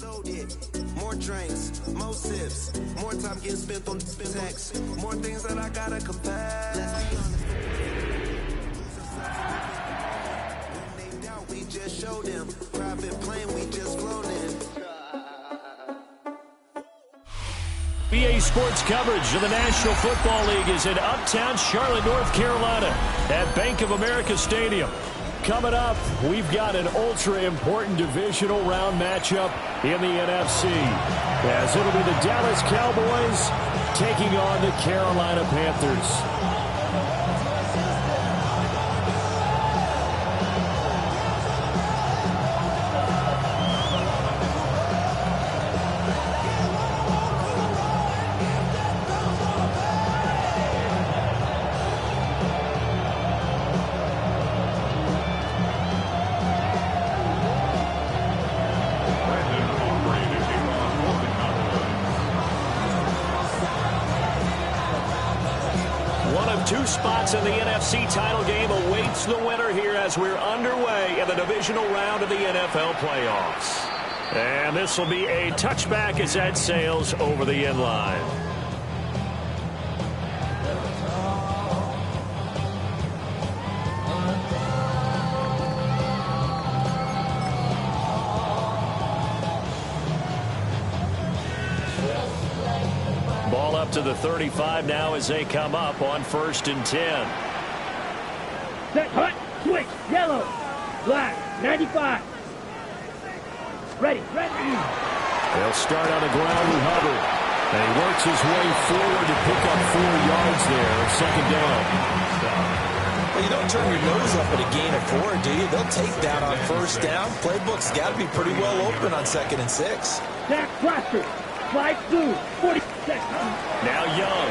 Loaded, more drinks, more sips, more time getting spent on text, more things that I gotta confess. Let's be honest. When they doubt, we just show them. Private plane, we just flown in. BA Sports coverage of the National Football League is in uptown Charlotte, North Carolina at Bank of America Stadium. Coming up, we've got an ultra-important divisional round matchup in the NFC, as it'll be the Dallas Cowboys taking on the Carolina Panthers. Two spots in the NFC title game awaits the winner here as we're underway in the divisional round of the NFL playoffs. And this will be a touchback as that sails over the end line. Ball up to the 35 now as they come up on 1st and 10. Set, hut, switch, yellow, black, 95. Ready. They'll start on the ground with Hubbard. And he works his way forward to pick up 4 yards there, 2nd down. Well, you don't turn your nose up at a gain of 4, do you? They'll take that on 1st down. Playbook's got to be pretty well open on 2nd and 6. Jack Plaster, slide through, 40 seconds. Now Young.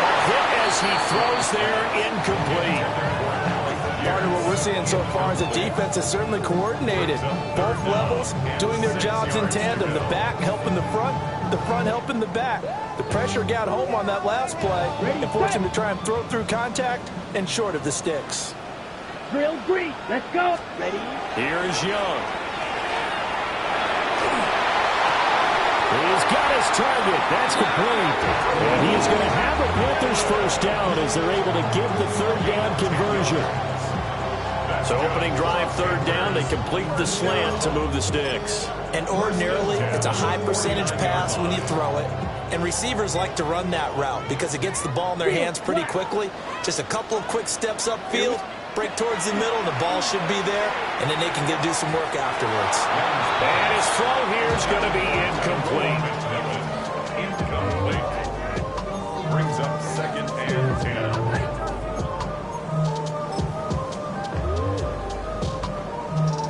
A hit as he throws there, incomplete. Part of what we're seeing so far is the defense is certainly coordinated. Both levels doing their jobs in tandem. The back helping the front helping the back. The pressure got home on that last play and forced him to try and throw through contact and short of the sticks. Drill breach, let's go. Ready? Here's Young. He's got his target. That's complete. And he's going to have the Panthers 1st down as they're able to get the 3rd down conversion. So opening drive 3rd down, they complete the slant to move the sticks. And ordinarily, it's a high percentage pass when you throw it. And receivers like to run that route because it gets the ball in their hands pretty quickly. Just a couple of quick steps upfield, break towards the middle, and the ball should be there. And then they can do some work afterwards. And his throw here is going to be incomplete. Brings up 2nd and 10.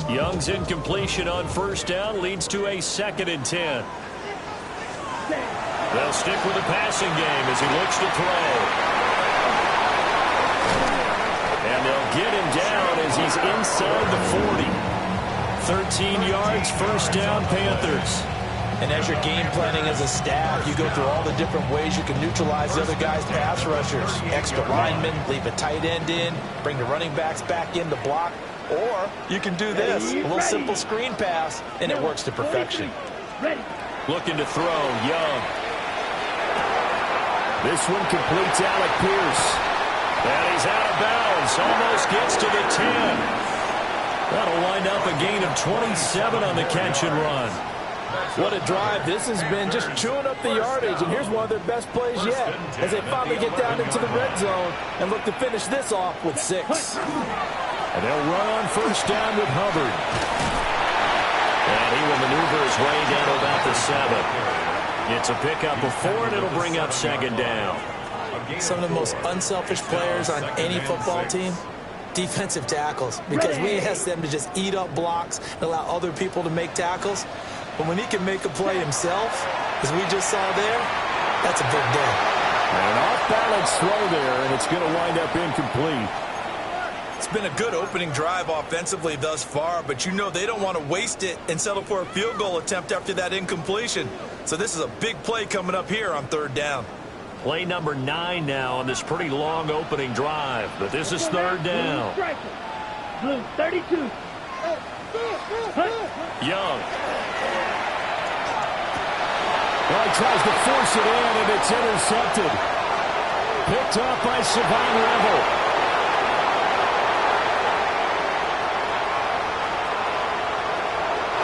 Young's incompletion on 1st down leads to a 2nd and 10. They'll stick with the passing game as he looks to throw. And they'll get him down as he's inside the 40. 13 yards, 1st down, Panthers. And as you're game planning as a staff, you go through all the different ways you can neutralize the other guy's pass rushers. Extra linemen, leave a tight end in, bring the running backs back in to block. Or you can do this, a little simple screen pass, and it works to perfection. Looking to throw, Young. This one completes Alec Pierce. And he's out of bounds, almost gets to the 10. That'll wind up a gain of 27 on the catch and run. What a drive. This has been just chewing up the yardage, and here's one of their best plays yet as they finally get down into the red zone and look to finish this off with 6. And they'll run on 1st down with Hubbard. And he will maneuver his way down to about the 7. It's a pickup of 4, and it'll bring up 2nd down. Some of the most unselfish players on any football team, defensive tackles, because we ask them to just eat up blocks and allow other people to make tackles. But when he can make a play himself, as we just saw there, that's a big day. An off-balance throw there, and it's going to wind up incomplete. It's been a good opening drive offensively thus far, but you know they don't want to waste it and settle for a field goal attempt after that incompletion. So this is a big play coming up here on 3rd down. Play number 9 now on this pretty long opening drive, but this is 3rd down. Blue 32. Young. Well, he tries to force it in, and it's intercepted. Picked up by Savon Rebel.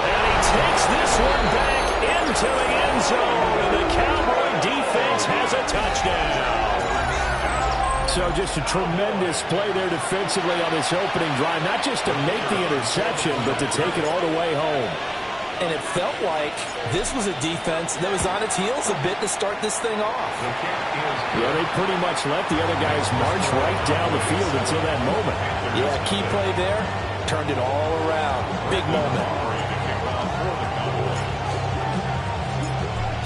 And he takes this one back into the end zone, and the Cowboy defense has a touchdown. So just a tremendous play there defensively on this opening drive, not just to make the interception, but to take it all the way home. And it felt like this was a defense that was on its heels a bit to start this thing off. Yeah, they pretty much let the other guys march right down the field until that moment. Yeah, key play there, turned it all around. Big moment.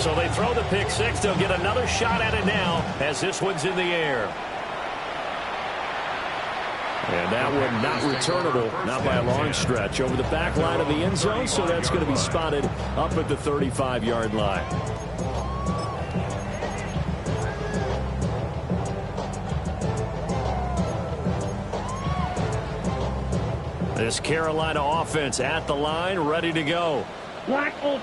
So they throw the pick six. They'll get another shot at it now as this one's in the air. And that one not returnable, not by a long stretch, over the back line of the end zone, so that's going to be spotted up at the 35-yard line. This Carolina offense at the line, ready to go.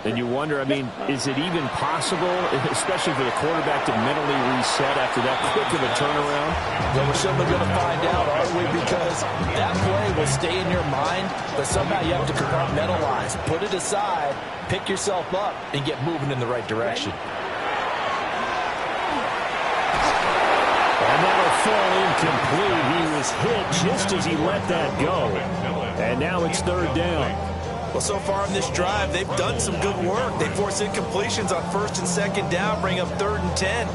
And you wonder, I mean, is it even possible, especially for the quarterback, to mentally reset after that quick of a turnaround? Well, we're certainly going to find out, aren't we? Because that play will stay in your mind, but somehow you have to compartmentalize. Put it aside, pick yourself up, and get moving in the right direction. And that'll fall incomplete. He was hit just as he let that go. And now it's third down. Well, so far in this drive, they've done some good work. They force incompletions on first and second down, bring up 3rd and 10.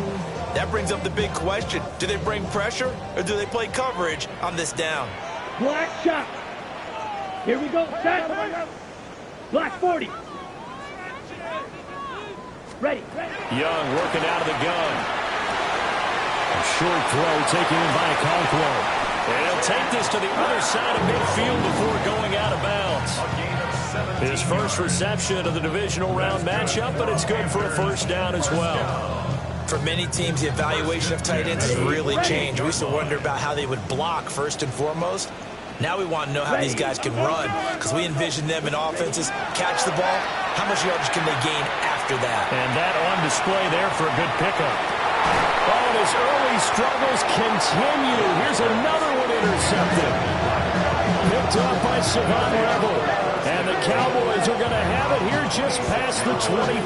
That brings up the big question. Do they bring pressure or do they play coverage on this down? Black shot. Here we go. Set. Black 40. Ready. Young working out of the gun. A short throw taken in by Conquo. And he'll take this to the other side of midfield before going out of bounds. His first reception of the divisional round matchup, but it's good for a first down as well. For many teams, the evaluation of tight ends has really changed. We used to wonder about how they would block first and foremost. Now we want to know how these guys can run, because we envision them in offenses catch the ball. How much yardage can they gain after that? And that on display there for a good pickup. Oh, and his early struggles continue. Here's another one intercepted. Picked up by Savon Rebel. And the Cowboys are going to have it here just past the 25.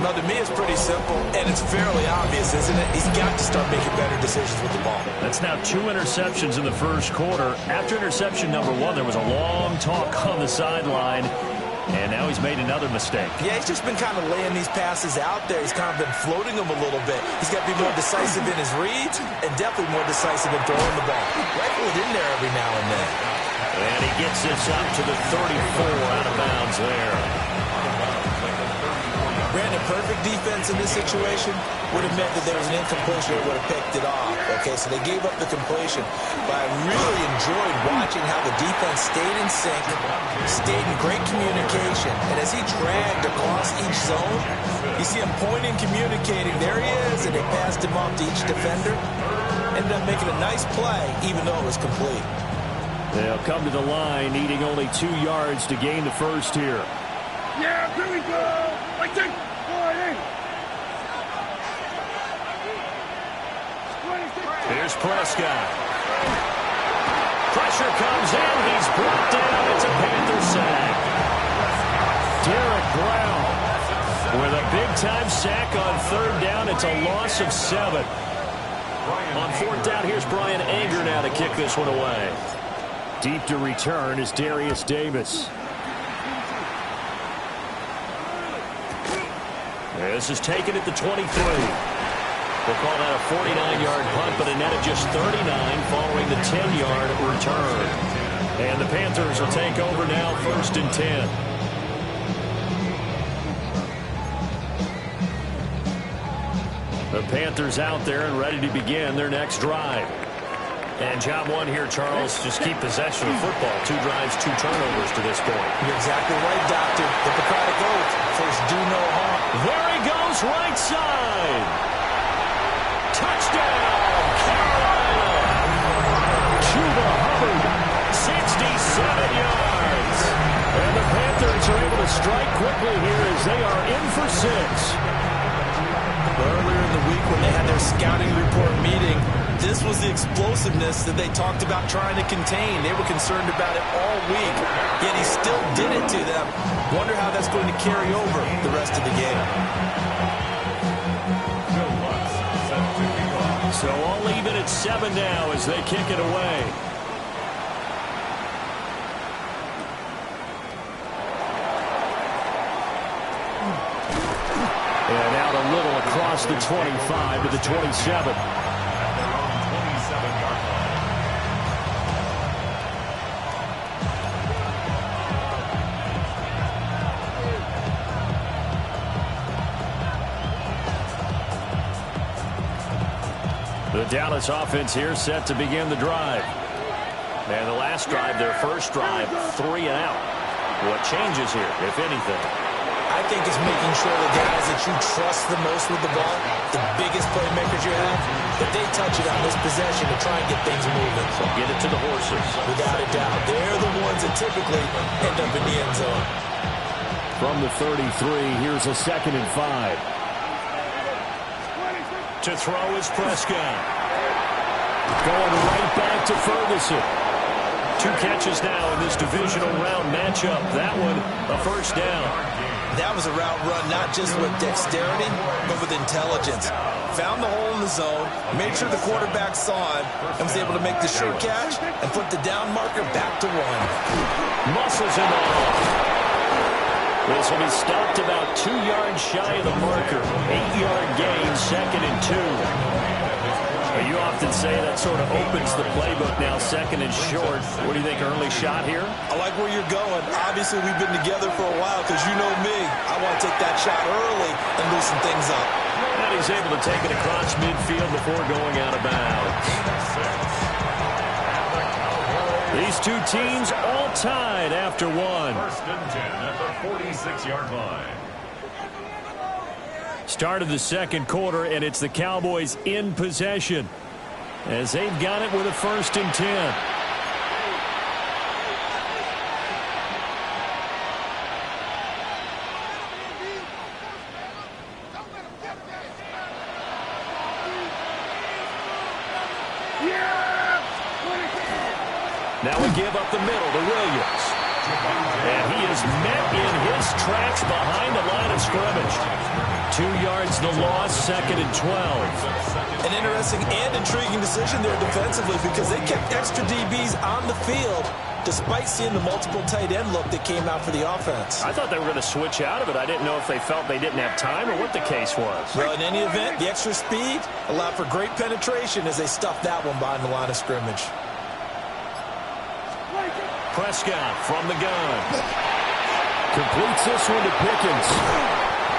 Now, to me, it's pretty simple, and it's fairly obvious, isn't it? He's got to start making better decisions with the ball. That's now 2 interceptions in the first quarter. After interception number 1, there was a long talk on the sideline, and now he's made another mistake. Yeah, he's just been kind of laying these passes out there. He's kind of been floating them a little bit. He's got to be more decisive in his reads and definitely more decisive in throwing the ball. Rifle it in there every now and then. And he gets this up to the 34 out of bounds there. Brandon, perfect defense in this situation would have meant that there was an incompletion that would have picked it off. Okay, so they gave up the completion. But I really enjoyed watching how the defense stayed in sync, stayed in great communication. And as he dragged across each zone, you see him pointing, communicating. There he is, and they passed him off to each defender. Ended up making a nice play, even though it was complete. They'll come to the line, needing only 2 yards to gain the first here. Yeah, here we go. Like that. Here's Prescott. Pressure comes in. He's brought down. It's a Panther sack. Derek Brown with a big-time sack on 3rd down. It's a loss of 7. On 4th down, here's Brian Anger now to kick this one away. Deep to return is Darius Davis. This is taken at the 23. We'll call that a 49-yard punt, but a net of just 39 following the 10-yard return. And the Panthers will take over now, 1st and 10. The Panthers out there and ready to begin their next drive. And job 1 here, Charles, just keep possession of football. 2 drives, 2 turnovers to this point. You're exactly right, Doctor. Hippocratic oath. First, do no harm. There he goes, right side. Touchdown, Carolina. Chuba Hubbard, 67 yards. And the Panthers are able to strike quickly here as they are in for 6. Earlier in the week when they had their scouting report meeting, this was the explosiveness that they talked about trying to contain. They were concerned about it all week, yet he still did it to them. Wonder how that's going to carry over the rest of the game. So all even at 7 now as they kick it away. And out a little across the 25 to the 27. The Dallas offense here set to begin the drive. And the last drive, their first drive, 3 and out. What changes here, if anything? I think it's making sure the guys that you trust the most with the ball, the biggest playmakers you have, that they touch it on this possession to try and get things moving. So get it to the horses. Without a doubt. They're the ones that typically end up in the end zone. From the 33, here's a 2nd and 5. To throw is Prescott. Going right back to Ferguson. 2 catches now in this divisional round matchup. That one, a first down. That was a route run not just with dexterity, but with intelligence. Found the hole in the zone, made sure the quarterback saw it, and was able to make the sure catch and put the down marker back to 1. Muscles him off. This will be stopped about 2 yards shy of the marker. 8-yard gain, 2nd and 2. You often say that sort of opens the playbook now, 2nd and short. What do you think, early shot here? I like where you're going. Obviously, we've been together for a while because you know me. I want to take that shot early and loosen things up. And he's able to take it across midfield before going out of bounds. These 2 teams all tied after 1. 1st and 10 at the 46-yard line. Start of the 2nd quarter, and it's the Cowboys in possession as they've got it with a 1st and 10. Now we give up the middle to Williams. And he is met in his tracks behind the line of scrimmage. 2 yards the loss, 2nd and 12. An interesting and intriguing decision there defensively because they kept extra DBs on the field despite seeing the multiple tight end look that came out for the offense. I thought they were going to switch out of it. I didn't know if they felt they didn't have time or what the case was. Well, in any event, the extra speed allowed for great penetration as they stuffed that one behind the line of scrimmage. Prescott from the gun. Completes this one to Pickens.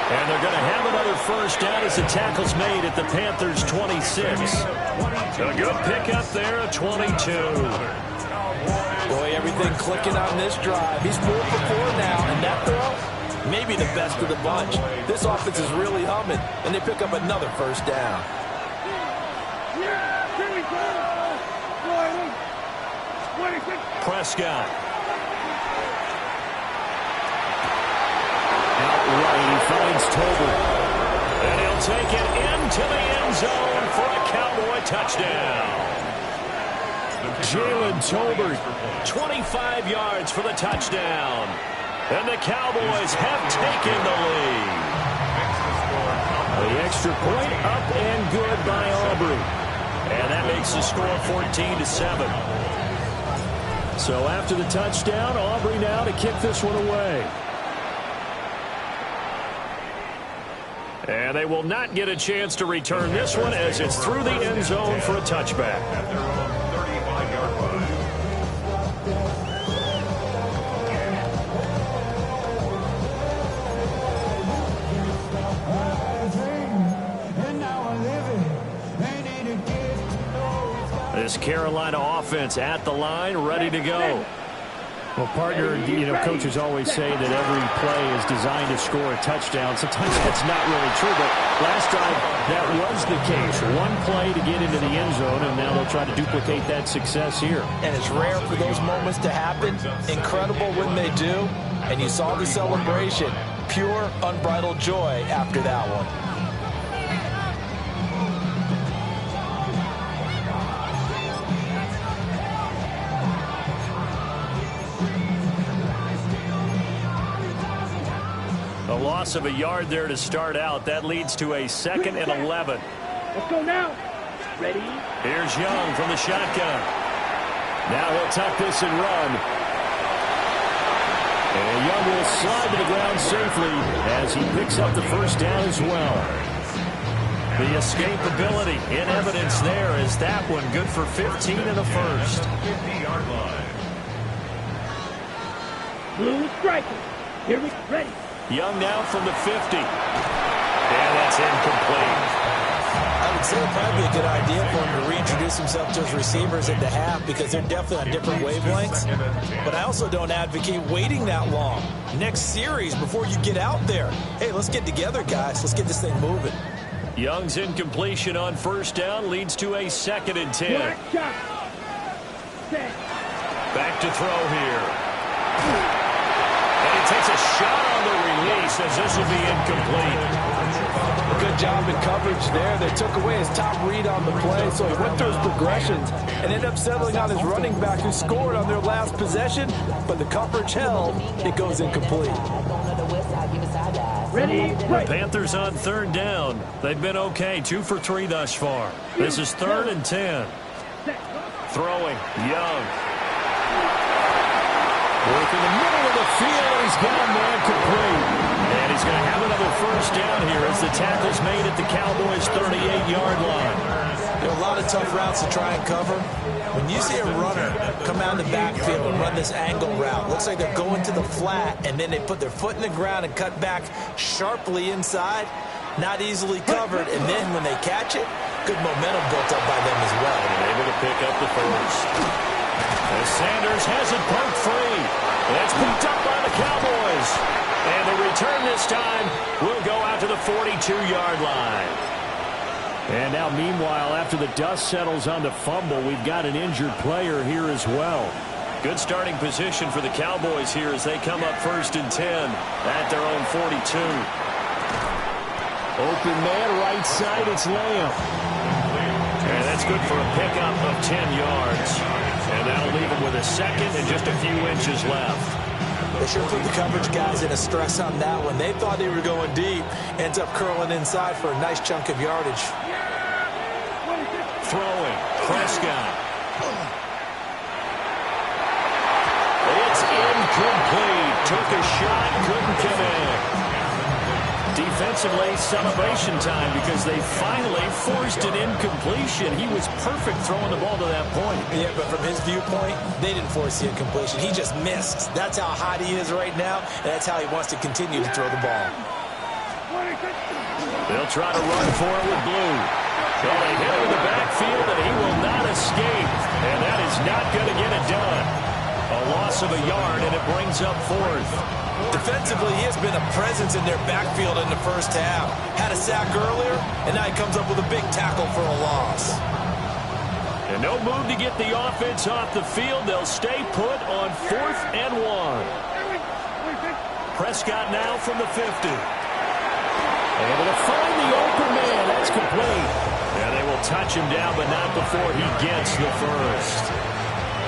And they're going to have another first down as the tackle's made at the Panthers' 26. A good pickup there at 22. Boy, everything clicking on this drive. He's 4 for 4 now, and that throw, maybe the best of the bunch. This offense is really humming, and they pick up another first down. Prescott. Outright, he finds Tolbert. And he'll take it into the end zone for a Cowboy touchdown. Jalen Tolbert, 25 yards for the touchdown. And the Cowboys have taken the lead. The extra point up and good by Aubrey. And that makes the score 14-7. So after the touchdown, Aubrey now to kick this one away. And they will not get a chance to return this one as it's through the end zone for a touchback. At their own 35-yard line. This Carolina offense at the line, ready to go. Well, partner, coaches always say that every play is designed to score a touchdown. Sometimes that's not really true, but last time that was the case. One play to get into the end zone, and now they'll try to duplicate that success here. And it's rare for those moments to happen. Incredible when they do. And you saw the celebration. Pure, unbridled joy after that one. A loss of a yard there to start out. That leads to a 2nd and 11. Let's go now. Ready? Here's Young from the shotgun. Now he'll tuck this and run. And Young will slide to the ground safely as he picks up the first down as well. The escapability in evidence there as that one good for 15 in the first. 50-yard line. Blue striker. Here we go. Ready. Young now from the 50. And that's incomplete. I would say it'd probably be a good idea for him to reintroduce himself to his receivers at the half because they're definitely on different wavelengths. But I also don't advocate waiting that long. Next series before you get out there. Hey, let's get together, guys. Let's get this thing moving. Young's incompletion on first down leads to a 2nd and 10. Black shot. Set. Back to throw here. And he takes a shot on the release as this will be incomplete. Good job in coverage there. They took away his top read on the play, so he went through his progressions and ended up settling on his running back who scored on their last possession, but the coverage held. It goes incomplete. Ready. The Panthers on 3rd down. They've been okay, 2 for 3 thus far. This is 3rd and 10. Throwing, Young. Work in the middle of the field. He's got a man complete. And he's going to have another first down here as the tackle's made at the Cowboys' 38-yard line. There are a lot of tough routes to try and cover. When you see a runner come out in the backfield and run this angle route, looks like they're going to the flat, and then they put their foot in the ground and cut back sharply inside, not easily covered, and then when they catch it, good momentum built up by them as well. And able to pick up the first. As Sanders has it poked free. That's picked up by the Cowboys. And the return this time will go out to the 42-yard line. And now, meanwhile, after the dust settles on the fumble, we've got an injured player here as well. Good starting position for the Cowboys here as they come up 1st and 10 at their own 42. Open man, right side, it's Lamb. And that's good for a pickup of 10 yards. And that'll leave him with a 2nd and just a few inches left. They sure put the coverage guys in a stress on that one. They thought they were going deep. Ends up curling inside for a nice chunk of yardage. Throwing, Prescott. It's incomplete. Took a shot, couldn't connect. Defensively, celebration time because they finally forced an incompletion. He was perfect throwing the ball to that point. Yeah, but from his viewpoint, they didn't force the incompletion. He just missed. That's how hot he is right now, and that's how he wants to continue to throw the ball. They'll try to run for it with Blue. Well, they hit him in the backfield, and he will not escape. And that is not going to get it done. A loss of a yard, and it brings up 4th. Defensively, he has been a presence in their backfield in the first half. Had a sack earlier, and now he comes up with a big tackle for a loss. And no move to get the offense off the field. They'll stay put on 4th and 1. Prescott now from the 50. Able to find the open man. That's complete. And they will touch him down, but not before he gets the first.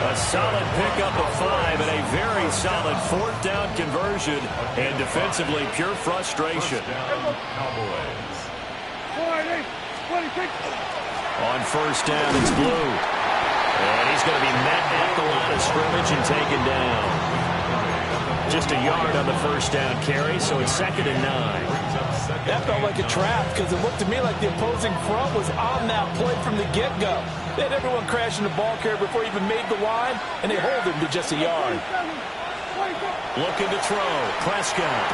A solid pickup of 5 and a very solid 4th down conversion. And defensively, pure frustration. Cowboys. On first down, it's Blue. And he's going to be met at the line of scrimmage and taken down. Just a yard on the first down carry, so it's 2nd and 9. That felt like a trap because it looked to me like the opposing front was on that play from the get-go. They had everyone crashing the ball carrier before he even made the line, and they hold him to just a yard. Looking to throw. Prescott.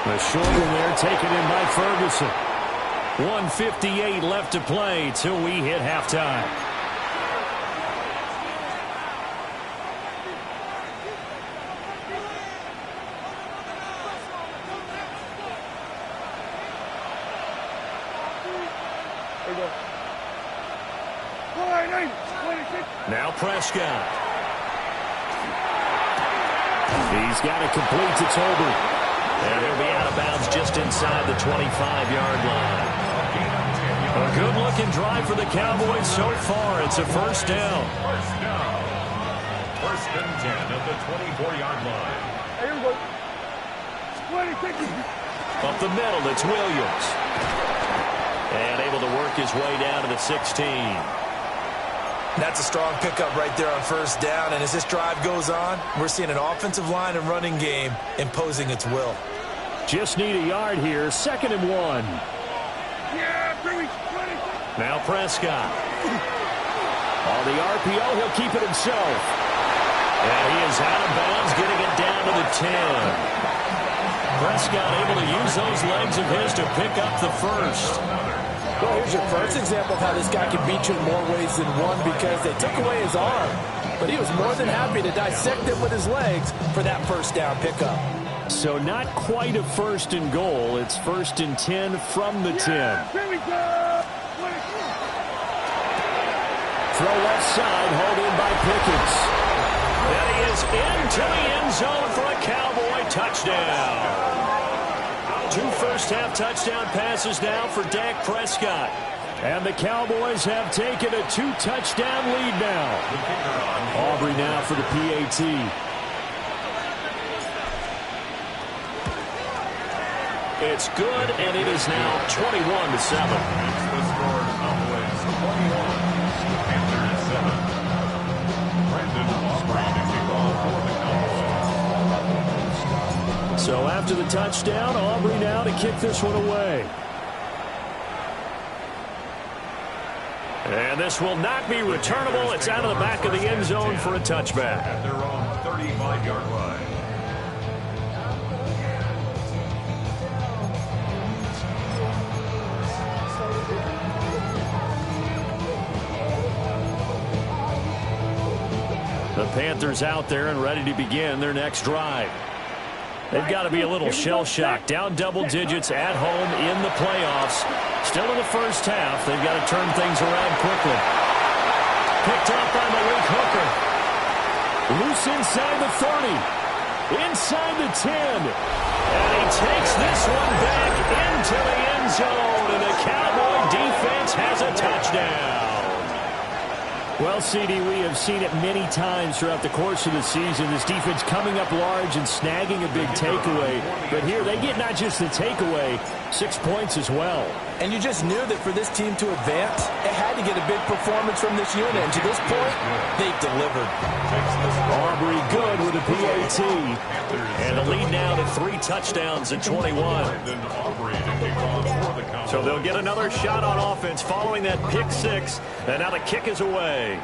The short one there taken in by Ferguson. 1:58 left to play till we hit halftime. Now Prescott. He's got it complete to Tolbert. And he'll be out of bounds just inside the 25-yard line. A good-looking drive for the Cowboys so far. It's a first down. First and 10 at the 24-yard line. Here we go. 26. Up the middle, it's Williams. And able to work his way down to the 16. That's a strong pickup right there on first down. And as this drive goes on, we're seeing an offensive line and running game imposing its will. Just need a yard here. 2nd and 1. Yeah, 26. Now Prescott. On the RPO, he'll keep it himself. And he is out of bounds, getting it down to the 10. Prescott able to use those legs of his to pick up the first. Well, here's your first example of how this guy can beat you in more ways than one, because they took away his arm. But he was more than happy to dissect it with his legs for that first down pickup. So not quite a 1st and goal. It's 1st and 10 from the 10. Here we go. Throw left side, hauled in by Pickens. And he is into the end zone for a Cowboy touchdown. 2 first-half touchdown passes now for Dak Prescott. And the Cowboys have taken a 2-touchdown lead now. Aubrey now for the PAT. It's good, and it is now 21-7. The score of Cowboys 21, Panthers 7. Brandon Aubrey to kick off for the Cowboys. So after the touchdown, Aubrey now to kick this one away. And this will not be returnable. It's out of the back of the end zone for a touchback. At their own 35-yard line. The Panthers out there and ready to begin their next drive. They've got to be a little shell-shocked. Down double digits at home in the playoffs. Still in the first half. They've got to turn things around quickly. Picked up by Malik Hooker. Loose inside the 30. Inside the 10. And he takes this one back into the end zone. And the Cowboy defense has a touchdown. Well, CD, we have seen it many times throughout the course of the season. This defense coming up large and snagging a big takeaway. But here they get not just the takeaway, 6 points as well. And you just knew that for this team to advance, it had to get a big performance from this unit. And to this point, they've delivered. Aubrey good with a PAT. And the lead now to 3 touchdowns at 21. So they'll get another shot on offense following that pick 6. And now the kick is away.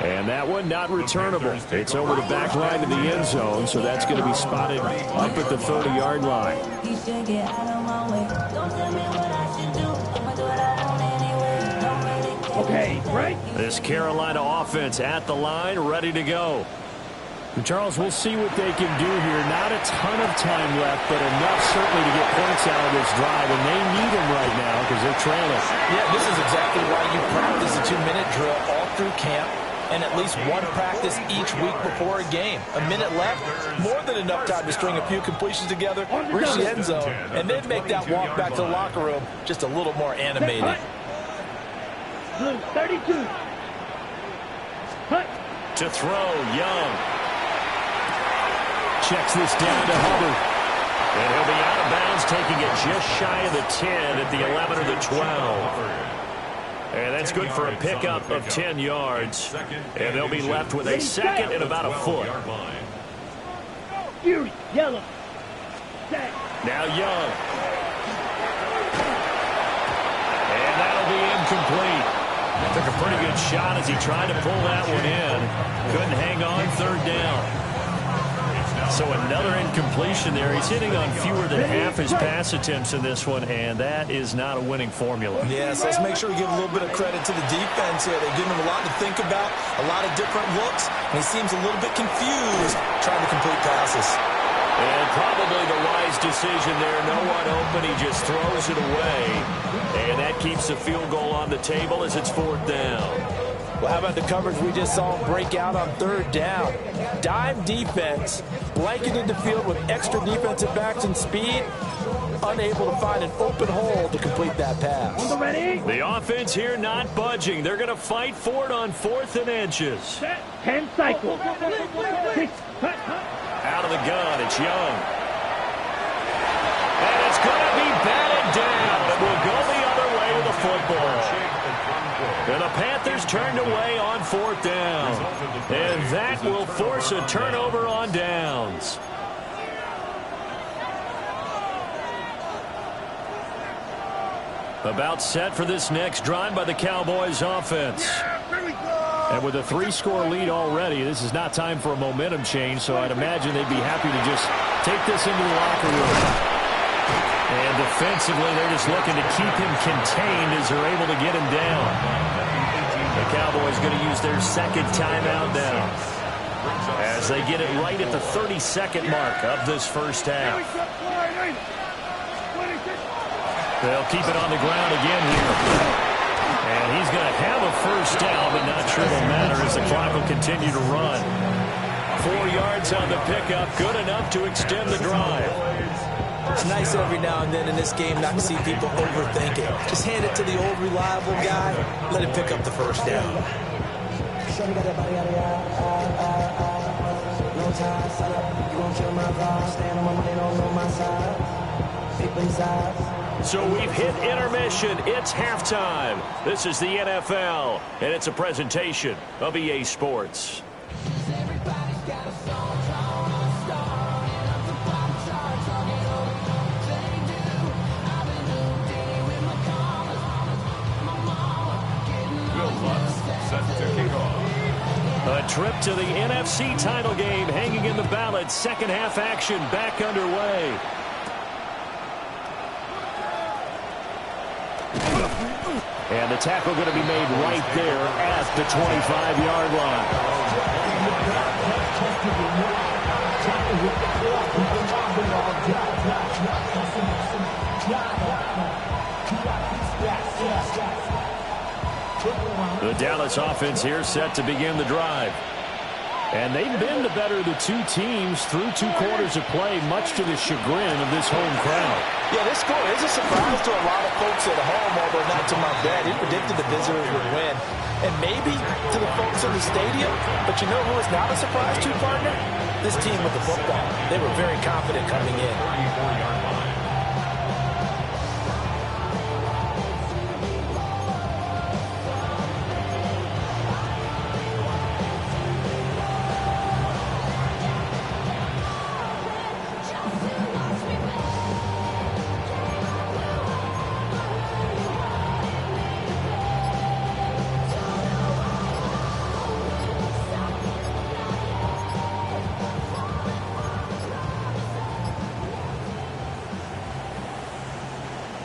And that one not returnable. It's over the back line of the end zone, so that's going to be spotted up at the 30-yard line. Okay, right. This Carolina offense at the line, ready to go. And Charles, we'll see what they can do here. Not a ton of time left, but enough certainly to get points out of this drive, and they need them right now because they're trailing. Yeah, this is exactly why you practice a 2-minute drill all through camp, and at least one practice each week before a game. A minute left, more than enough time to string a few completions together, reach the end zone, and then make that walk back to the locker room just a little more animated. Blue 32. Hut. To throw, Young. Checks this down to Hubbard. And he'll be out of bounds, taking it just shy of the 10 at the 11 or the 12. And that's good for a pickup of 10 yards. And they'll be left with a second and about a foot. Fury, yellow. Set. Now Young. And that'll be incomplete. Took a pretty good shot as he tried to pull that one in. Couldn't hang on, 3rd down. So another incompletion there. He's hitting on fewer than half his pass attempts in this one, and that is not a winning formula. Yes, let's make sure we give a little bit of credit to the defense here. They've given him a lot to think about, a lot of different looks, and he seems a little bit confused trying to complete passes. And probably the wise decision there. No one open. He just throws it away. And that keeps the field goal on the table as it's 4th down. Well, how about the coverage we just saw him break out on third down? Dime defense, blanketed the field with extra defensive backs and speed, unable to find an open hole to complete that pass. The offense here not budging. They're going to fight for it on 4th and inches. Set. 10 cycles. 6. Out of the gun, it's Young. And it's going to be batted down. It will go the other way with the football. And the Panthers turned away on 4th down. And that will force a turnover on downs. About set for this next drive by the Cowboys offense. And with a 3-score lead already, this is not time for a momentum change, so I'd imagine they'd be happy to just take this into the locker room. And defensively, they're just looking to keep him contained as they're able to get him down. The Cowboys going to use their second timeout now as they get it right at the 32nd mark of this first half. They'll keep it on the ground again here. And he's going to have a first down, but not sure it'll matter as the clock will continue to run. 4 yards on the pickup, good enough to extend the drive. It's nice every now and then in this game not to see people overthink it. Just hand it to the old reliable guy, let him pick up the first down. So we've hit intermission. It's halftime. This is the NFL, and it's a presentation of EA Sports. A trip to the NFC title game hanging in the balance. Second half action back underway. And the tackle going to be made right there at the 25-yard line. The Dallas offense here set to begin the drive. And they've been the better of the two teams through 2 quarters of play, much to the chagrin of this home crowd. Yeah, this score is a surprise to a lot of folks at home, although not to my dad. He predicted the visitors would win. And maybe to the folks in the stadium. But you know who is not a surprise to, partner? This team with the football. They were very confident coming in.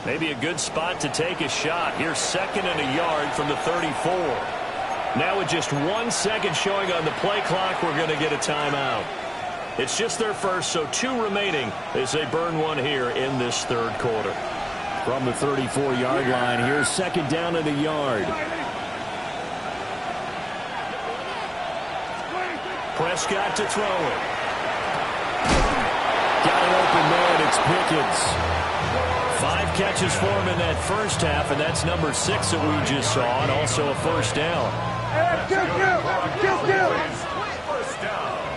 Maybe a good spot to take a shot. Here's 2nd and a yard from the 34. Now with just 1 second showing on the play clock, we're going to get a timeout. It's just their first, so 2 remaining as they burn one here in this 3rd quarter. From the 34-yard line, here's 2nd down and a yard. Prescott to throw it. Got an open man. It's Pickens. 5 catches for him in that first half, and that's number 6 that we just saw, and also a first down.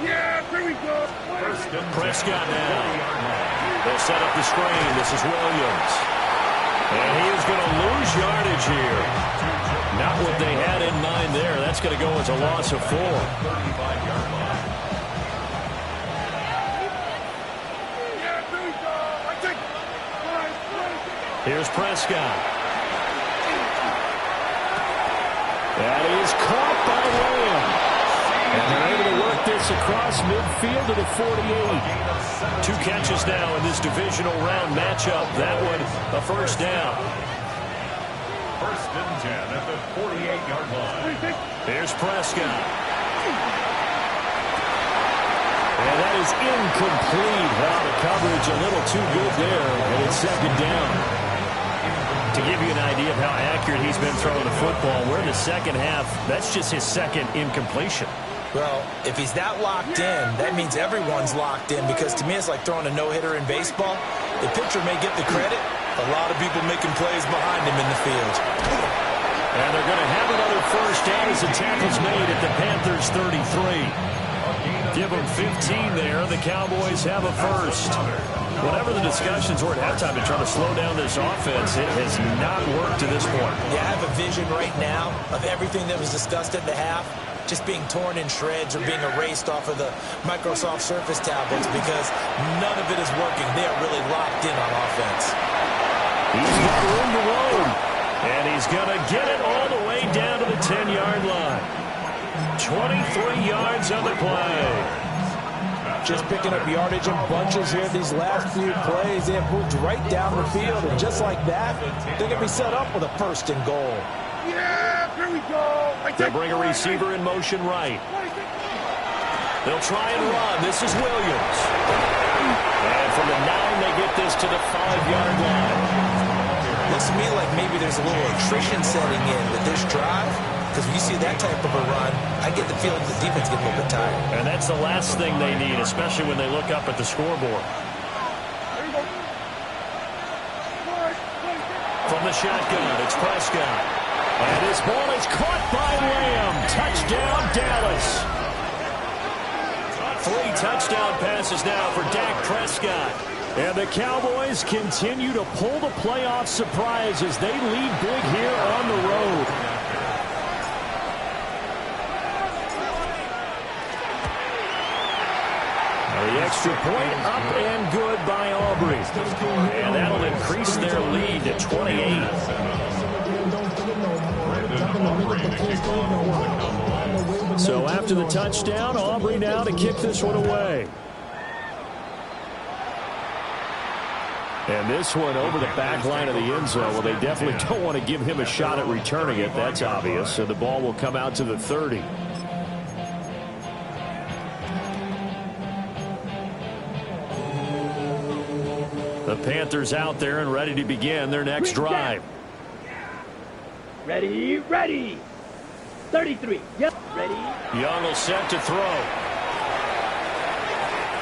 Yeah, here we go. Prescott now. They'll set up the screen. This is Williams. And he is going to lose yardage here. Not what they had in mind there. That's going to go as a loss of 4. Here's Prescott. That is caught by Lamb. And they're able to work this across midfield to the 48. 2 catches now in this divisional round matchup. That one, a first down. 1st and 10 at the 48-yard line. Here's Prescott. And that is incomplete. Wow, the coverage a little too good there. And it's 2nd down. To give you an idea of how accurate he's been throwing the football, we're in the second half. That's just his second incompletion. Well, if he's that locked in, that means everyone's locked in, because to me it's like throwing a no-hitter in baseball. The pitcher may get the credit, a lot of people making plays behind him in the field. And they're going to have another first down as the tackle's made at the Panthers' 33. Give them 15 there. The Cowboys have a first. Whatever the discussions were at halftime to try to slow down this offense, it has not worked to this point. Yeah, I have a vision right now of everything that was discussed at the half just being torn in shreds or being erased off of the Microsoft Surface tablets, because none of it is working. They are really locked in on offense. He's got room to roam, and he's going to get it all the way down to the 10-yard line. 23 yards on the play. Just picking up yardage in bunches here these last few plays. They have moved right down the field, and just like that, they're going to be set up with a first and goal. Yeah, here we go. They'll bring a receiver in motion right. They'll try and run. This is Williams. And from the 9, they get this to the 5-yard line. Looks to me like maybe there's a little attrition setting in with this drive, because when you see that type of a run, I get the feeling the defense gets a little bit tired. And that's the last thing they need, especially when they look up at the scoreboard. From the shotgun, it's Prescott. And this ball is caught by Lamb. Touchdown, Dallas. 3 touchdown passes now for Dak Prescott. And the Cowboys continue to pull the playoff surprise as they lead big here on the road. The extra point up and good by Aubrey. And that'll increase their lead to 28. So after the touchdown, Aubrey now to kick this one away. And this one over the back line of the end zone. Well, they definitely don't want to give him a shot at returning it. That's obvious. So the ball will come out to the 30. The Panthers out there and ready to begin their next drive. Ready, ready. 33. Yep, ready. Young will set to throw.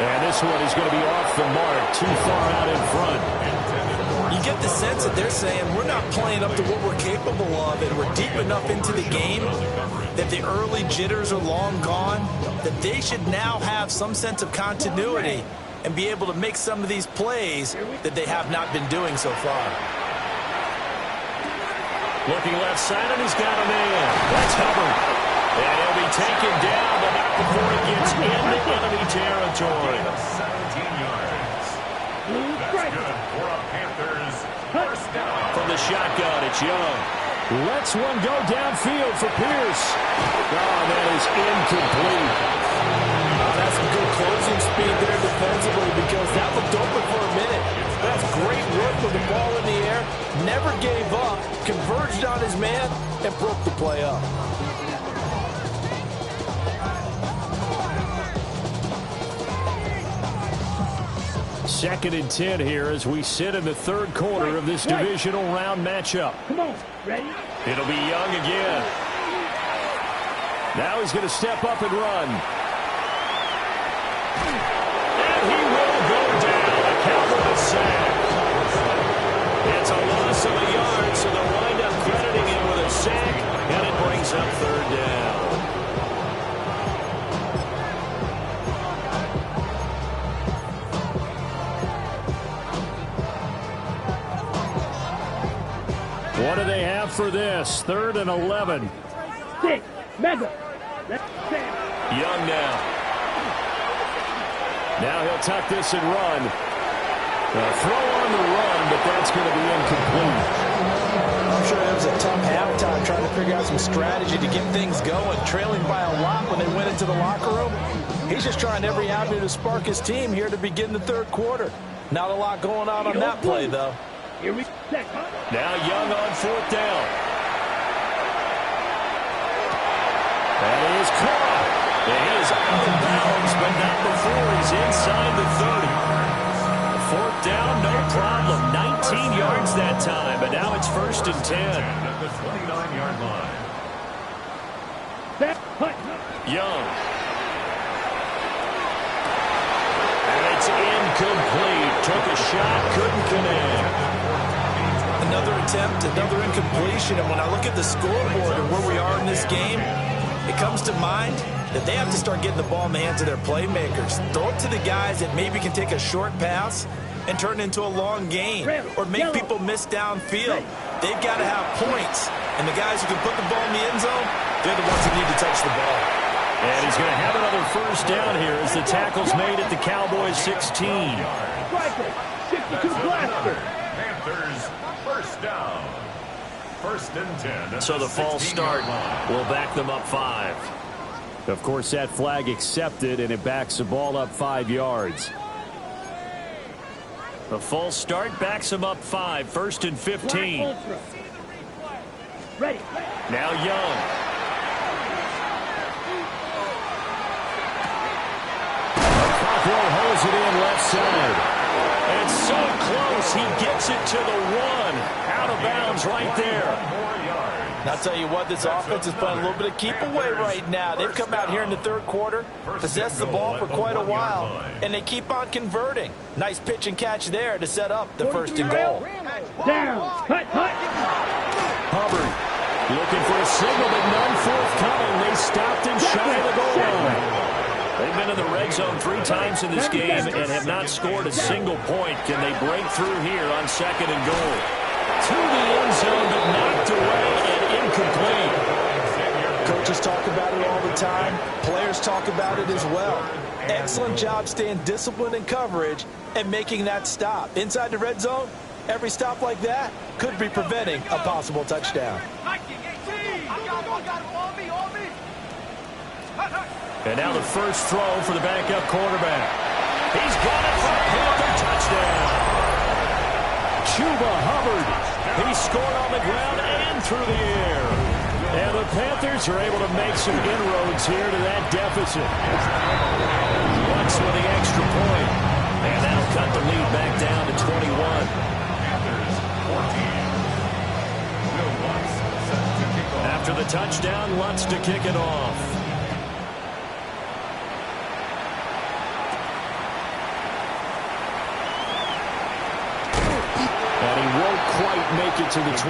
And this one is going to be off the mark, too far out in front. You get the sense that they're saying we're not playing up to what we're capable of, and we're deep enough into the game that the early jitters are long gone, that they should now have some sense of continuity and be able to make some of these plays that they have not been doing so far. Looking left side, and he's got a man. That's Hubbard. And he'll be taken down, but not before he gets into enemy territory. 17 yards. That's good for a Panthers first down. From the shotgun, it's Young. Lets one go downfield for Pierce. Oh, that is incomplete. That's some good closing speed there defensively, because that looked open for a minute. That's great work with the ball in the air. Never gave up, converged on his man, and broke the play up. Second and 10 here as we sit in the third quarter of this divisional round matchup. Come on, ready? It'll be Young again. Now he's going to step up and run. And he will go down. A Cowboys sack. It's a loss of a yard, so they'll wind up crediting him with a sack, and it brings up third down. What do they have for this? 3rd and 11. 6. Mega. Young now. Now he'll tuck this and run. A throw on the run, but that's going to be incomplete. I'm sure it was a tough halftime trying to figure out some strategy to get things going, trailing by a lot when they went into the locker room. He's just trying every avenue to spark his team here to begin the third quarter. Not a lot going on that play, though. Here we go. Now Young on 4th down. That is caught. It is out of bounds, but not before he's inside the 30. 4th down, no problem. 19 yards that time, but now it's 1st and 10. At the 29-yard line. Young. And it's incomplete. Took a shot, couldn't connect. Another attempt, another incompletion. And when I look at the scoreboard and where we are in this game, it comes to mind that they have to start getting the ball in the hands of their playmakers. Throw it to the guys that maybe can take a short pass and turn it into a long gain or make people miss downfield. They've got to have points. And the guys who can put the ball in the end zone, they're the ones that need to touch the ball. And he's going to have another 1st down here as the tackle's made at the Cowboys 16. Panthers, 1st down. 1st and 10. So the false start will back them up 5. Of course, that flag accepted, and it backs the ball up 5 yards. The false start backs them up 5. 1st and 15. Ready. Now Young. Cockrell holds it in left side. It's so close. He gets it to the 1. Out of bounds right there. And I'll tell you what, this offense is playing a little bit of keep away right now. They've come out here in the 3rd quarter, possessed the ball for quite a while, and they keep on converting. Nice pitch and catch there to set up the 1st and goal. Down. Cut. Hubbard looking for a signal, but none forthcoming. They stopped him shy of the goal line. They've been in the red zone 3 times in this game and have not scored a single point. Can they break through here on 2nd and goal? To the end zone, but knocked away and incomplete. Coaches talk about it all the time. Players talk about it as well. Excellent job staying disciplined in coverage and making that stop. Inside the red zone, every stop like that could be preventing a possible touchdown. And now the first throw for the backup quarterback. He's got it for a Panther touchdown. Chuba Hubbard. He scored on the ground and through the air. And the Panthers are able to make some inroads here to that deficit. Once with the extra point. And that'll cut the lead back down to 21. Panthers, 14. Will Lutz set to kick off. After the touchdown, Lutz to kick it off. And he won't quite make it to the 25.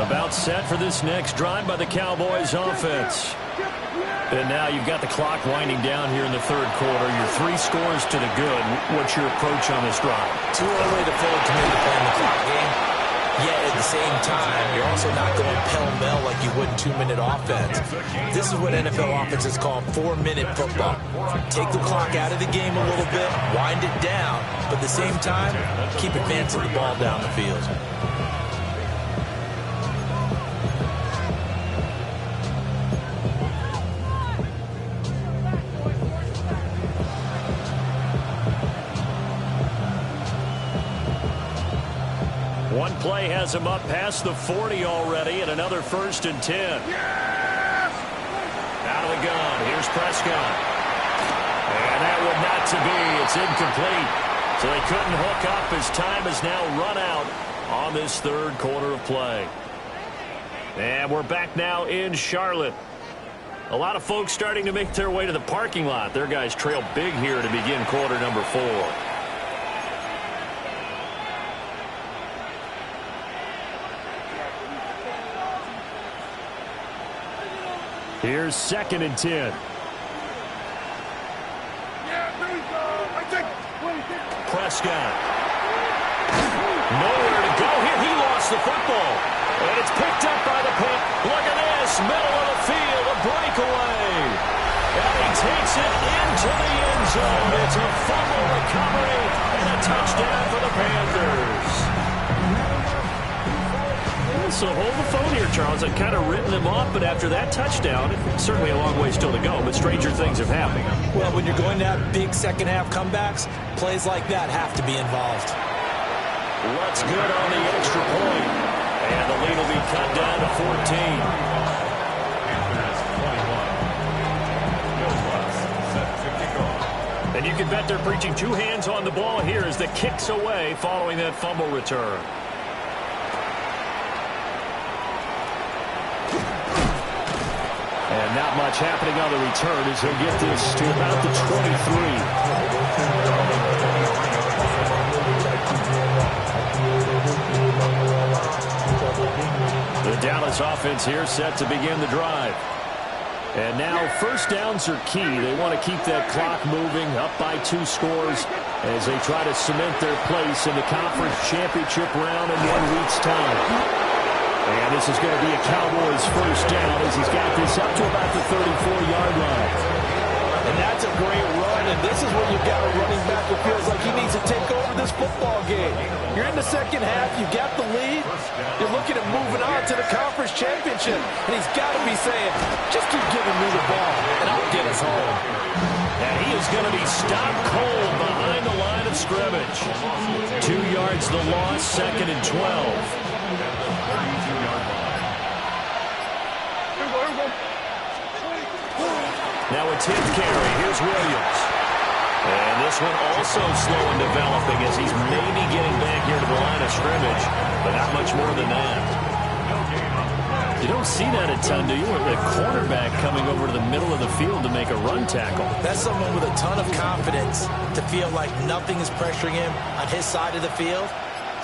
About set for this next drive by the Cowboys offense. And now you've got the clock winding down here in the 3rd quarter. Your 3 scores to the good. What's your approach on this drive? Too early to fully commit to playing the clock game. Yet at the same time, you're also not going pell-mell like you would in 2-minute offense. This is what NFL offenses call 4-minute football. Take the clock out of the game a little bit, wind it down, but at the same time, keep advancing the ball down the field. One play has him up past the 40 already, and another 1st and 10. Yes! Out of the gun. Here's Prescott. And that one not to be. It's incomplete. So they couldn't hook up as time has now run out on this 3rd quarter of play. And we're back now in Charlotte. A lot of folks starting to make their way to the parking lot. Their guys trail big here to begin quarter number 4. Here's 2nd and 10. Prescott. Nowhere to go here. He lost the football. And it's picked up by the pick. Look at this. Middle of the field. A breakaway. And he takes it into the end zone. It's a fumble recovery and a touchdown for the Panthers. So hold the phone here, Charles. I've kind of written them off, but after that touchdown, certainly a long way still to go, but stranger things have happened. Well, when you're going to have big second-half comebacks, plays like that have to be involved. Lutz good on the extra point. And the lead will be cut down to 14. Panthers 21. Bill Lutz set to kick off. And you can bet they're preaching two hands on the ball here as the kick's away following that fumble return. And not much happening on the return as he'll get this to about the 23. The Dallas offense here set to begin the drive. And now first downs are key. They want to keep that clock moving up by 2 scores as they try to cement their place in the conference championship round in 1 week's time. And this is going to be a Cowboys first down as he's got this up to about the 34-yard line. And that's a great run, and this is when you've got a running back that feels like he needs to take over this football game. You're in the second half, you've got the lead, you're looking at moving on to the conference championship, and he's got to be saying, just keep giving me the ball, and I'll get us home. And he is going to be stopped cold behind the line of scrimmage. 2 yards the loss, 2nd and 12. Now a 10th carry. Here's Williams. And this one also slow in developing as he's maybe getting back here to the line of scrimmage, but not much more than that. You don't see that a ton, do you? The cornerback coming over to the middle of the field to make a run tackle. That's someone with a ton of confidence to feel like nothing is pressuring him on his side of the field.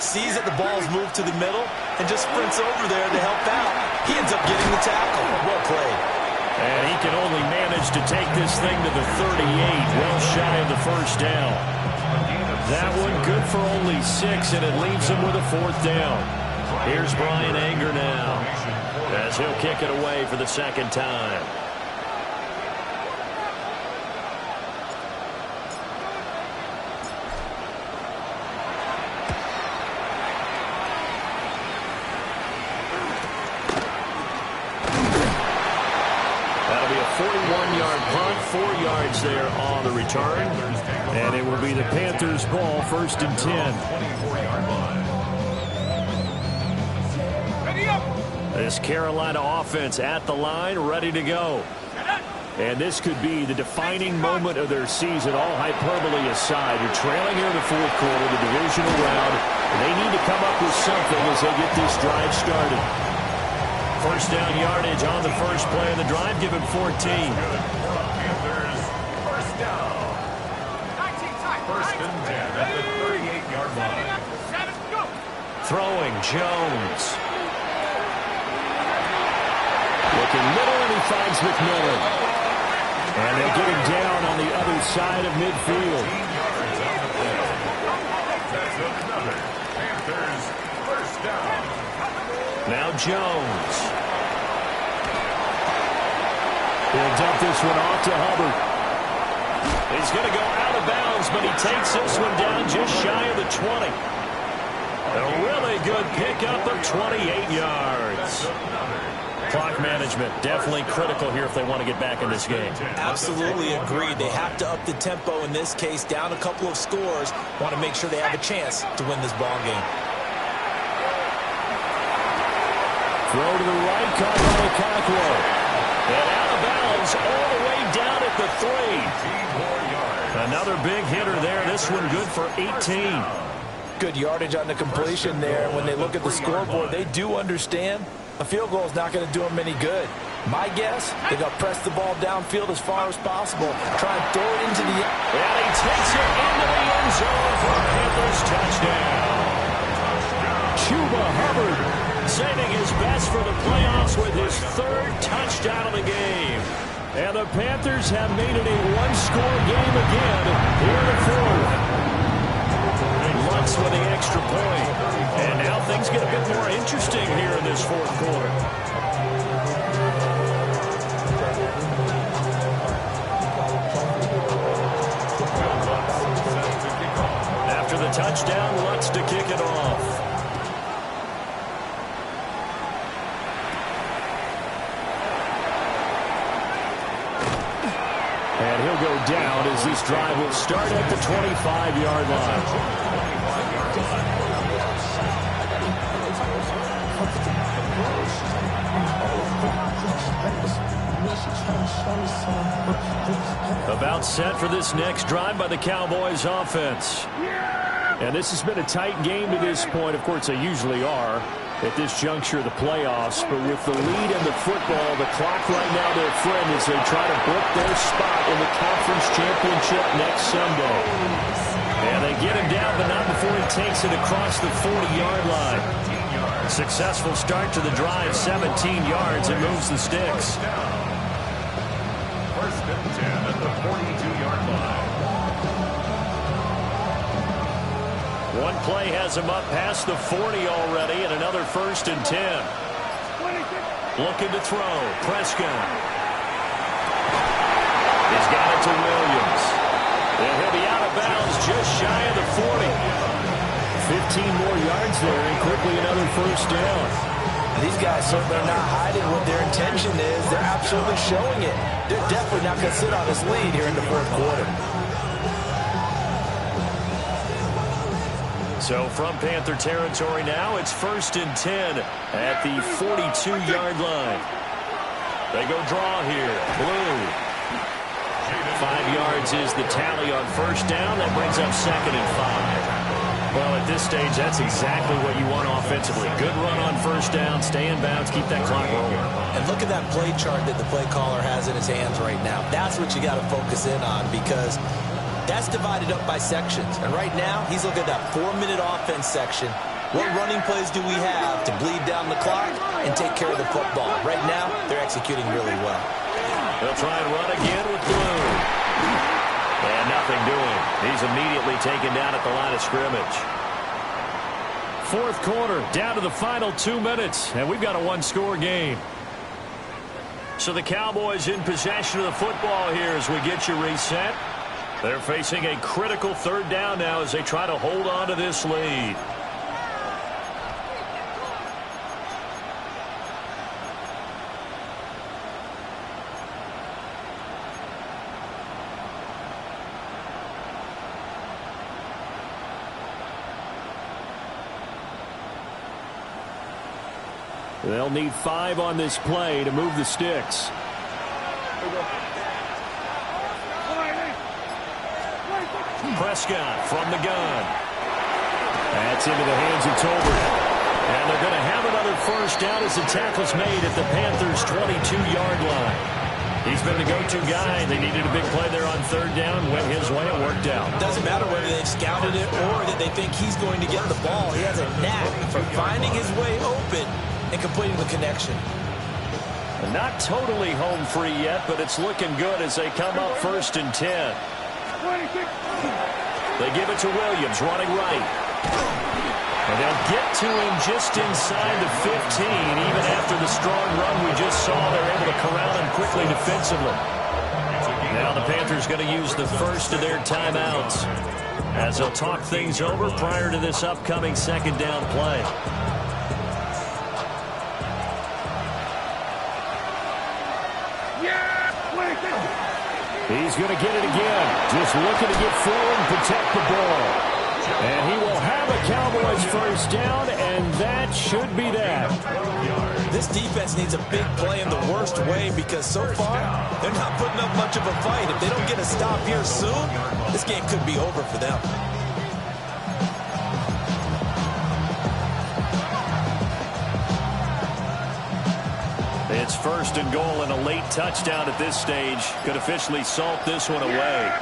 Sees that the ball's moved to the middle and just sprints over there to help out. He ends up getting the tackle. Well played. And he can only manage to take this thing to the 38, well shy of the first down. That one good for only 6, and it leaves him with a 4th down. Here's Brian Anger now as he'll kick it away for the 2nd time. That'll be a 41-yard punt, 4 yards there on the return. And it will be the Panthers' ball, 1st and 10. This Carolina offense at the line, ready to go. And this could be the defining moment of their season, all hyperbole aside. You're trailing here in the 4th quarter, the divisional round. And they need to come up with something as they get this drive started. First down yardage on the first play of the drive, give him 14. Panthers first down. 1st and 10 at the 38-yard line. Throwing Jones. Looking middle, and he finds McMillan. And they get him down on the other side of midfield. That's another Panthers first down. Now Jones. He'll dump this one off to Hubbard. He's going to go out of bounds, but he takes this one down just shy of the 20. A really good pickup of 28 yards. Clock management definitely critical here if they want to get back in this game. Absolutely agreed. They have to up the tempo in this case, down a couple of scores. Want to make sure they have a chance to win this ball game. Throw to the right, caught by Okakwo. And out of bounds all the way down at the 3. Another big hitter there. This one good for 18. Good yardage on the completion there. When they look at the scoreboard, they do understand a field goal is not going to do them any good. My guess, they're going to press the ball downfield as far as possible. Try and throw it into the end. And he takes it into the end zone for a Panthers touchdown. Chuba Hubbard saving his best for the playoffs with his 3rd touchdown of the game. And the Panthers have made it a one-score game again here in the 4th. Lutz with the extra point. And now things get a bit more interesting here in this 4th quarter. After the touchdown, Lutz to kick it off. And he'll go down as this drive will start at the 25-yard line. About set for this next drive by the Cowboys offense. And this has been a tight game to this point. Of course, they usually are at this juncture of the playoffs. But with the lead in the football, the clock right now their friend as they try to book their spot in the conference championship next Sunday. And they get him down, but not before he takes it across the 40-yard line. Successful start to the drive, 17 yards, and moves the sticks. First and 10 at the 42-yard line. One play has him up past the 40 already, and another first and 10. Looking to throw. Prescott. He's got it to Williams. And he'll be out of bounds just shy of the 40. 15 more yards there, and quickly another first down. These guys certainly are not hiding what their intention is. They're absolutely showing it. They're definitely not going to sit on this lead here in the fourth quarter. So from Panther territory now, it's first and 10 at the 42-yard line. They go draw here. Blue. 5 yards is the tally on first down. That brings up second and 5. Well, at this stage, that's exactly what you want offensively. Good run on first down, stay in bounds, keep that clock rolling. And look at that play chart that the play caller has in his hands right now. That's what you got to focus in on, because that's divided up by sections. And right now, he's looking at that 4-minute offense section. What running plays do we have to bleed down the clock and take care of the football? Right now, they're executing really well. They'll try and run again with Blue. And nothing doing. He's immediately taken down at the line of scrimmage. Fourth quarter, down to the final 2 minutes, and we've got a one-score game. So the Cowboys in possession of the football here as we get you reset. They're facing a critical third down now as they try to hold on to this lead. They'll need 5 on this play to move the sticks. Prescott from the gun. That's into the hands of Tolbert. And they're going to have another first down as the tackle's made at the Panthers' 22-yard line. He's been the go-to guy. They needed a big play there on third down. Went his way. It worked out. Doesn't matter whether they've scouted it or that they think he's going to get the ball. He has a knack for finding his way open and completing the connection. Not totally home free yet, but it's looking good as they come up first and 10. They give it to Williams, running right. And they'll get to him just inside the 15. Even after the strong run we just saw, they're able to corral him quickly defensively. Now the Panthers going to use the first of their timeouts as they'll talk things over prior to this upcoming second down play. He's going to get it again. Just looking to get forward and protect the ball. And he will have a Cowboys first down, and that should be that. This defense needs a big play in the worst way, because so far, they're not putting up much of a fight. If they don't get a stop here soon, this game could be over for them. It's first and goal, and a late touchdown at this stage could officially salt this one away.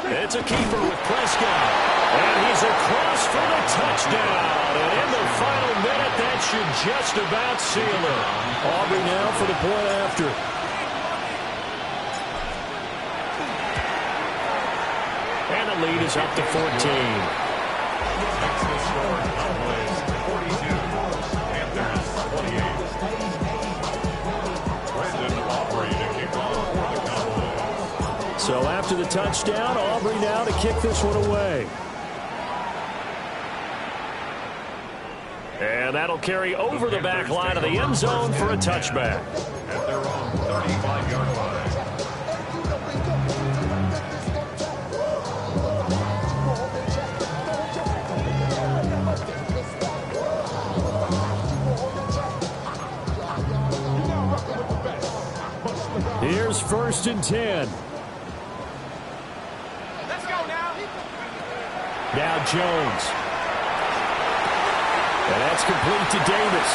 It's a keeper with Prescott, and he's across for the touchdown. And in the final minute, that should just about seal it. Aubrey now for the point after. And the lead is up to 14. So after the touchdown, Aubrey now to kick this one away. And that'll carry over the back line of the end zone for a touchback. At their own 35-yard line. 1st and 10. Let's go now. Now Jones. And that's complete to Davis.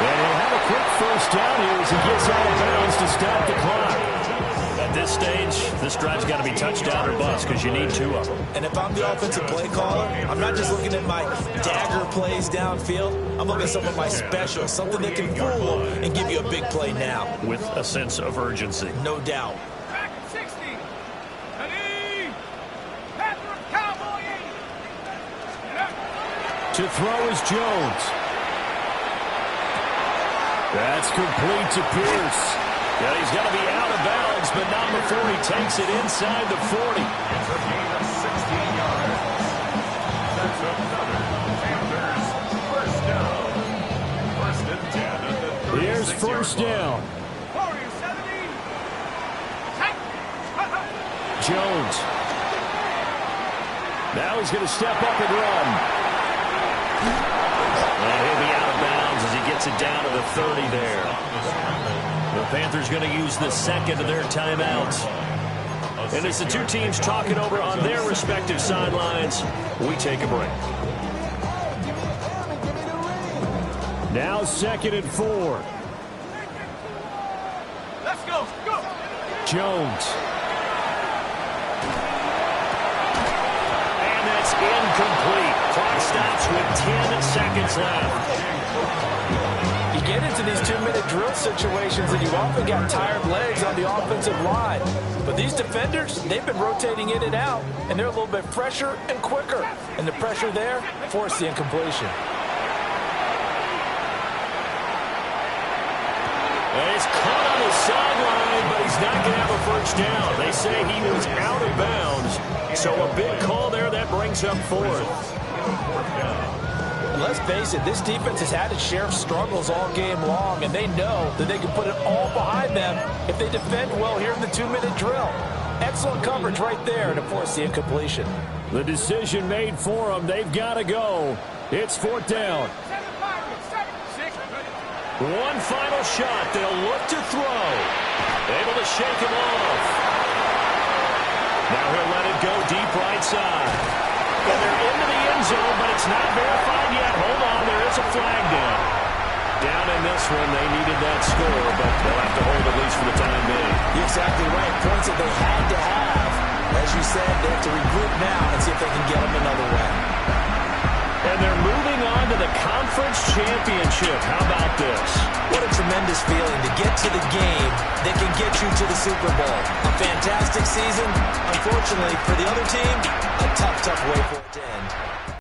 And he'll have a quick first down here as he gets out of bounds to stop the clock. At this stage, this drive's got to be touchdown or bust because you need 2 of them. And if I'm the offensive play caller, I'm not just looking at my dagger plays downfield. I'm looking at some of my specials, something that can fool them and give you a big play now. With a sense of urgency. No doubt. Back at 60. Ready. Panther Cowboy 80. To throw is Jones. That's complete to Pierce. Yeah, he's going to be out of bounds, but not before he takes it inside the 40. It's a gain of 16 yards. That's another Panthers first down. 1st and 10 at the 36-yard Here's first down. 40, 70. Take. Jones. Now he's going to step up and run. And he'll be out of bounds as he gets it down to the 30 there. The Panthers going to use the second of their timeouts. And as the two teams talk it over on their respective sidelines, we take a break. Now 2nd and 4. Let's go. Go. Jones. And that's incomplete. Clock stops with 10 seconds left. You get into these 2-minute drill situations and you've often got tired legs on the offensive line. But these defenders, they've been rotating in and out, and they're a little bit fresher and quicker. And the pressure there forced the incompletion. And he's caught on the sideline, but he's not going to have a first down. They say he was out of bounds. So a big call there that brings up 4th. Let's face it, this defense has had its share of struggles all game long, and they know that they can put it all behind them if they defend well here in the 2-minute drill. Excellent coverage right there to force the incompletion. The decision made for them. They've got to go. It's 4th down. 7, 6. One final shot. They'll look to throw. Able to shake him off. Now he'll let it go deep right side. And they're into the end zone, but it's not verified yet. Hold on, there is a flag down. Down in this one, they needed that score, but they'll have to hold at least for the time being. You're exactly right. Points that they had to have. As you said, they have to regroup now and see if they can get them another way. And they're moving on to the conference championship. How about this? What a tremendous feeling to get to the game that can get you to the Super Bowl. A fantastic season. Unfortunately, for the other team, a tough way for it to end.